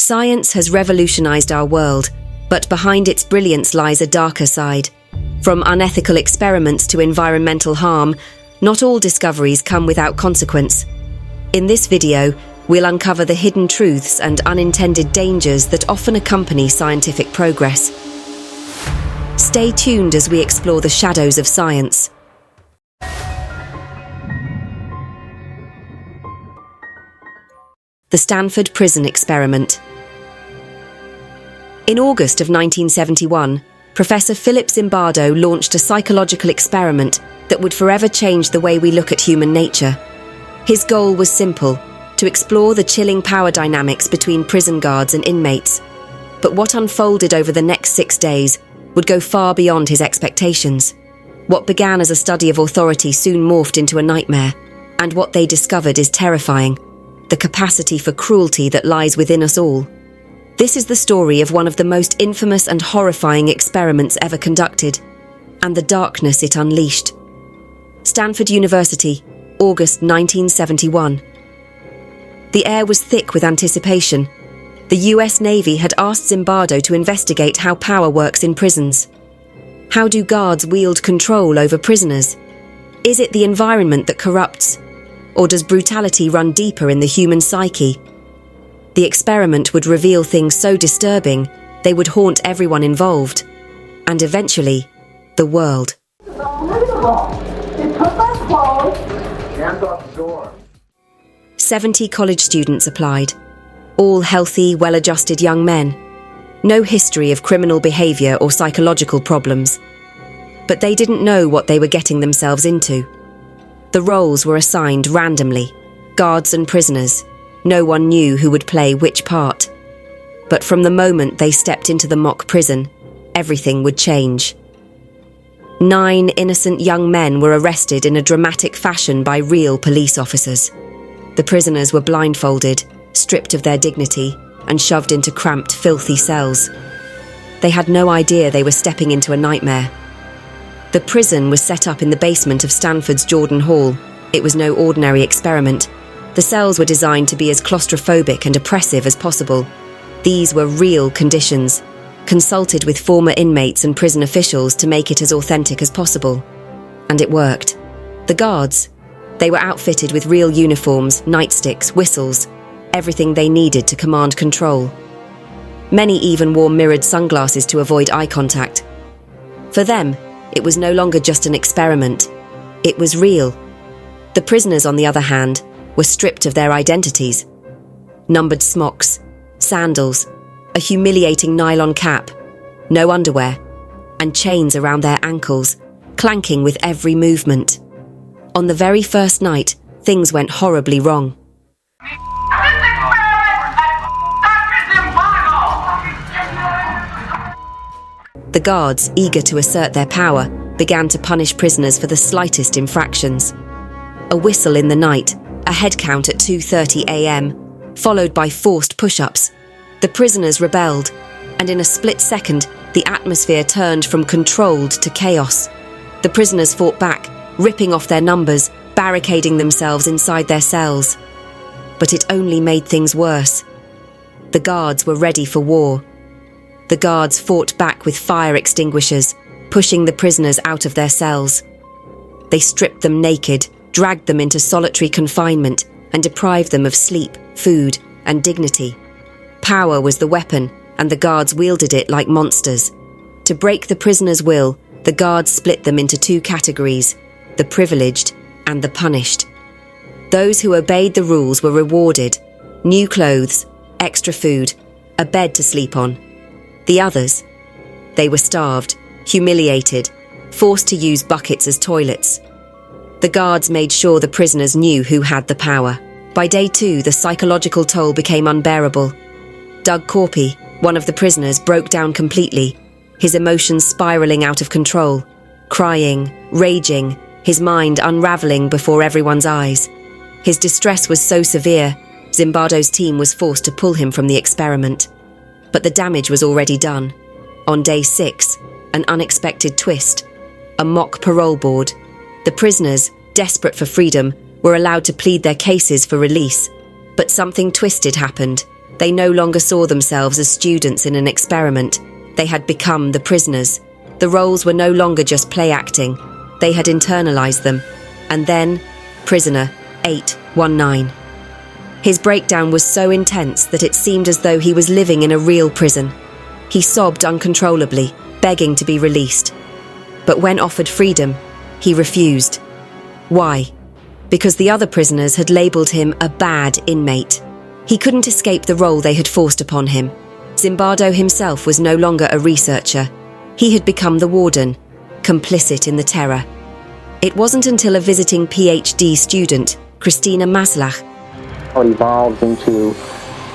Science has revolutionized our world, but behind its brilliance lies a darker side. From unethical experiments to environmental harm, not all discoveries come without consequence. In this video, we'll uncover the hidden truths and unintended dangers that often accompany scientific progress. Stay tuned as we explore the shadows of science. The Stanford Prison Experiment. In August of 1971, Professor Philip Zimbardo launched a psychological experiment that would forever change the way we look at human nature. His goal was simple: to explore the chilling power dynamics between prison guards and inmates. But what unfolded over the next 6 days would go far beyond his expectations. What began as a study of authority soon morphed into a nightmare, and what they discovered is terrifying: the capacity for cruelty that lies within us all. This is the story of one of the most infamous and horrifying experiments ever conducted, and the darkness it unleashed. Stanford University, August 1971. The air was thick with anticipation. The US Navy had asked Zimbardo to investigate how power works in prisons. How do guards wield control over prisoners? Is it the environment that corrupts? Or does brutality run deeper in the human psyche? The experiment would reveal things so disturbing they would haunt everyone involved, and eventually, the world. It's unbelievable. They took my clothes. Hands off the door. 70 college students applied, all healthy, well-adjusted young men. No history of criminal behavior or psychological problems. But they didn't know what they were getting themselves into. The roles were assigned randomly, guards and prisoners. No one knew who would play which part. But from the moment they stepped into the mock prison, everything would change. 9 innocent young men were arrested in a dramatic fashion by real police officers. The prisoners were blindfolded, stripped of their dignity, and shoved into cramped, filthy cells. They had no idea they were stepping into a nightmare. The prison was set up in the basement of Stanford's Jordan Hall. It was no ordinary experiment. The cells were designed to be as claustrophobic and oppressive as possible. These were real conditions, consulted with former inmates and prison officials to make it as authentic as possible. And it worked. The guards, they were outfitted with real uniforms, nightsticks, whistles, everything they needed to command control. Many even wore mirrored sunglasses to avoid eye contact. For them, it was no longer just an experiment. It was real. The prisoners, on the other hand, were stripped of their identities. Numbered smocks, sandals, a humiliating nylon cap, no underwear, and chains around their ankles, clanking with every movement. On the very first night, things went horribly wrong. The guards, eager to assert their power, began to punish prisoners for the slightest infractions. A whistle in the night, a head count at 2:30 a.m., followed by forced push-ups. The prisoners rebelled, and in a split second, the atmosphere turned from controlled to chaos. The prisoners fought back, ripping off their numbers, barricading themselves inside their cells. But it only made things worse. The guards were ready for war. The guards fought back with fire extinguishers, pushing the prisoners out of their cells. They stripped them naked, dragged them into solitary confinement, and deprived them of sleep, food, and dignity. Power was the weapon, and the guards wielded it like monsters. To break the prisoners' will, the guards split them into 2 categories: the privileged and the punished. Those who obeyed the rules were rewarded: new clothes, extra food, a bed to sleep on. The others, they were starved, humiliated, forced to use buckets as toilets. The guards made sure the prisoners knew who had the power. By day 2, the psychological toll became unbearable. Doug Corpy, one of the prisoners, broke down completely, his emotions spiraling out of control, crying, raging, his mind unraveling before everyone's eyes. His distress was so severe, Zimbardo's team was forced to pull him from the experiment. But the damage was already done. On day 6, an unexpected twist: a mock parole board. The prisoners, desperate for freedom, were allowed to plead their cases for release. But something twisted happened. They no longer saw themselves as students in an experiment. They had become the prisoners. The roles were no longer just play acting. They had internalized them. And then, prisoner 819. His breakdown was so intense that it seemed as though he was living in a real prison. He sobbed uncontrollably, begging to be released. But when offered freedom, he refused. Why? Because the other prisoners had labelled him a bad inmate. He couldn't escape the role they had forced upon him. Zimbardo himself was no longer a researcher. He had become the warden, complicit in the terror. It wasn't until a visiting PhD student, Christina Maslach, It evolved into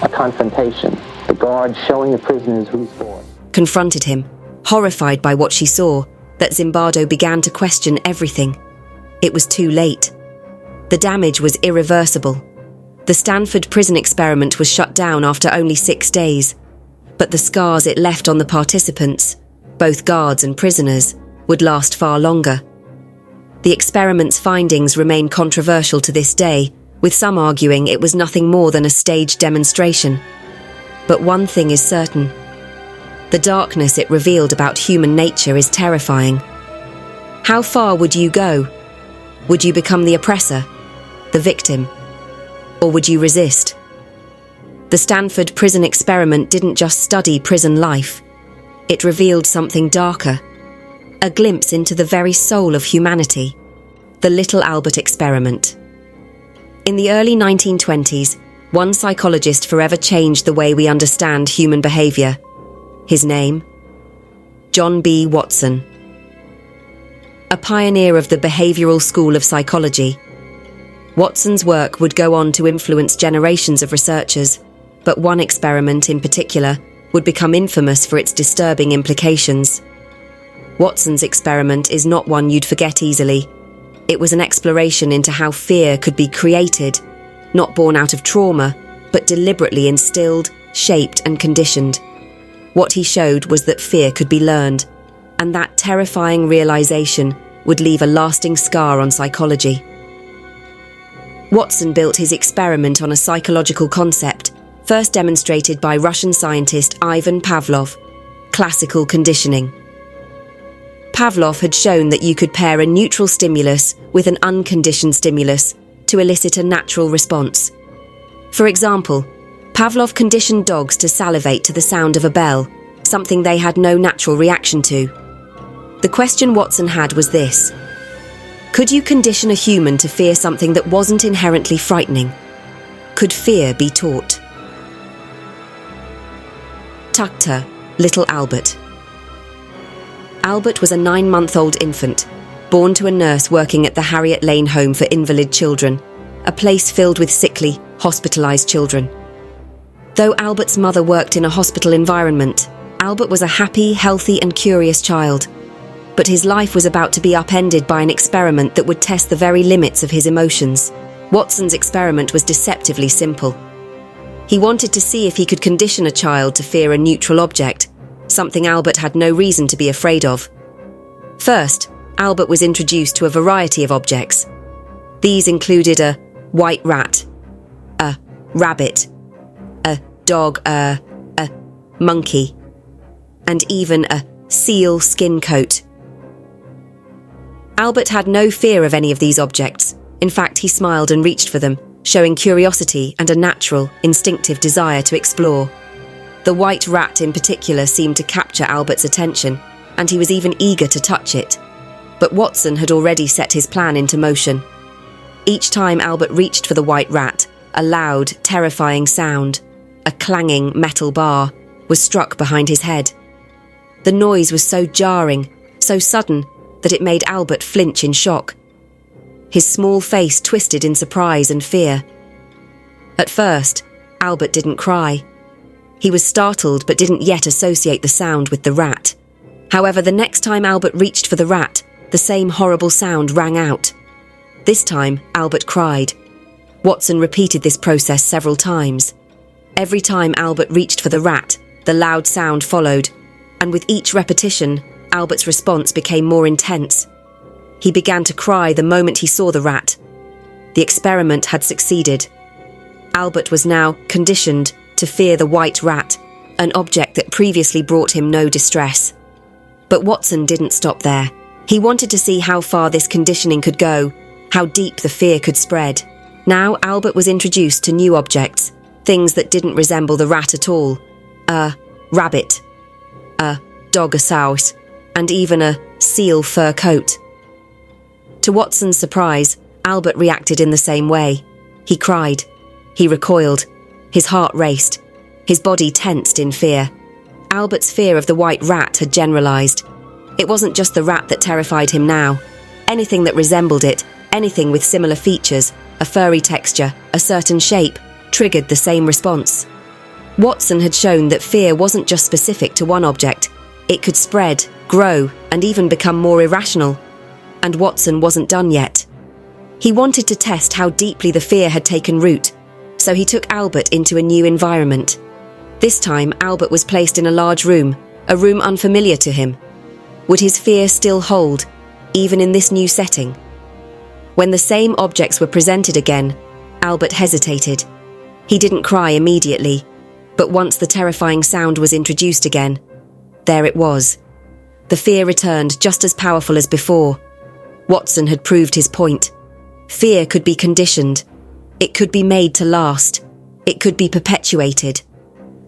a confrontation, the guards showing the prisoners who's boss, confronted him, horrified by what she saw, that Zimbardo began to question everything. It was too late. The damage was irreversible. The Stanford Prison Experiment was shut down after only 6 days, but the scars it left on the participants, both guards and prisoners, would last far longer. The experiment's findings remain controversial to this day, with some arguing it was nothing more than a staged demonstration. But one thing is certain. The darkness it revealed about human nature is terrifying. How far would you go? Would you become the oppressor, the victim, or would you resist? The Stanford Prison Experiment didn't just study prison life. It revealed something darker, a glimpse into the very soul of humanity, the Little Albert Experiment. In the early 1920s, one psychologist forever changed the way we understand human behaviour. His name? John B. Watson. A pioneer of the behavioural school of psychology, Watson's work would go on to influence generations of researchers, but one experiment in particular would become infamous for its disturbing implications. Watson's experiment is not one you'd forget easily. It was an exploration into how fear could be created, not born out of trauma, but deliberately instilled, shaped and conditioned. What he showed was that fear could be learned, and that terrifying realization would leave a lasting scar on psychology. Watson built his experiment on a psychological concept, first demonstrated by Russian scientist Ivan Pavlov: classical conditioning. Pavlov had shown that you could pair a neutral stimulus with an unconditioned stimulus to elicit a natural response. For example, Pavlov conditioned dogs to salivate to the sound of a bell, something they had no natural reaction to. The question Watson had was this: could you condition a human to fear something that wasn't inherently frightening? Could fear be taught? Tukta, Little Albert. Albert was a 9-month-old infant, born to a nurse working at the Harriet Lane Home for Invalid Children, a place filled with sickly, hospitalized children. Though Albert's mother worked in a hospital environment, Albert was a happy, healthy and curious child. But his life was about to be upended by an experiment that would test the very limits of his emotions. Watson's experiment was deceptively simple. He wanted to see if he could condition a child to fear a neutral object, something Albert had no reason to be afraid of. First, Albert was introduced to a variety of objects. These included a white rat, a rabbit, a dog, a monkey, and even a seal skin coat. Albert had no fear of any of these objects. In fact, he smiled and reached for them, showing curiosity and a natural, instinctive desire to explore. The white rat in particular seemed to capture Albert's attention, and he was even eager to touch it. But Watson had already set his plan into motion. Each time Albert reached for the white rat, a loud, terrifying sound, a clanging metal bar, was struck behind his head. The noise was so jarring, so sudden, that it made Albert flinch in shock. His small face twisted in surprise and fear. At first, Albert didn't cry. He was startled but didn't yet associate the sound with the rat. However, the next time Albert reached for the rat, the same horrible sound rang out. This time, Albert cried. Watson repeated this process several times. Every time Albert reached for the rat, the loud sound followed, and with each repetition, Albert's response became more intense. He began to cry the moment he saw the rat. The experiment had succeeded. Albert was now conditioned to fear the white rat, an object that previously brought him no distress. But Watson didn't stop there. He wanted to see how far this conditioning could go, how deep the fear could spread. Now Albert was introduced to new objects, things that didn't resemble the rat at all. A rabbit, a dogosaurus, and even a seal fur coat. To Watson's surprise, Albert reacted in the same way. He cried. He recoiled. His heart raced. His body tensed in fear. Albert's fear of the white rat had generalized. It wasn't just the rat that terrified him now. Anything that resembled it, anything with similar features, a furry texture, a certain shape, triggered the same response. Watson had shown that fear wasn't just specific to one object. It could spread, grow, and even become more irrational. And Watson wasn't done yet. He wanted to test how deeply the fear had taken root, so he took Albert into a new environment. This time, Albert was placed in a large room, a room unfamiliar to him. Would his fear still hold, even in this new setting? When the same objects were presented again, Albert hesitated. He didn't cry immediately, but once the terrifying sound was introduced again, there it was. The fear returned just as powerful as before. Watson had proved his point. Fear could be conditioned. It could be made to last. It could be perpetuated.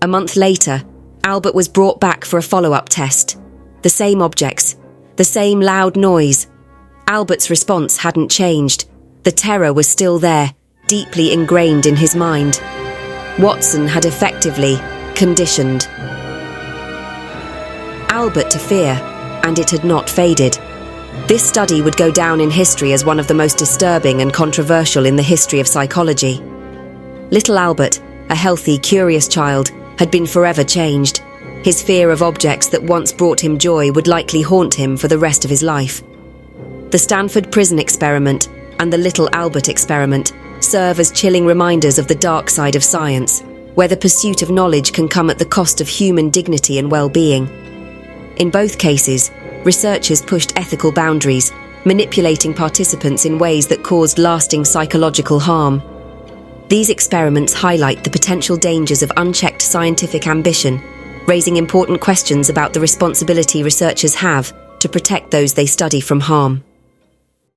A month later, Albert was brought back for a follow-up test. The same objects, the same loud noise. Albert's response hadn't changed. The terror was still there, deeply ingrained in his mind. Watson had effectively conditioned Albert to fear, and it had not faded. This study would go down in history as one of the most disturbing and controversial in the history of psychology. Little Albert, a healthy, curious child, had been forever changed. His fear of objects that once brought him joy would likely haunt him for the rest of his life. The Stanford Prison Experiment and the Little Albert Experiment serve as chilling reminders of the dark side of science, where the pursuit of knowledge can come at the cost of human dignity and well-being. In both cases, researchers pushed ethical boundaries, manipulating participants in ways that caused lasting psychological harm. These experiments highlight the potential dangers of unchecked scientific ambition, raising important questions about the responsibility researchers have to protect those they study from harm.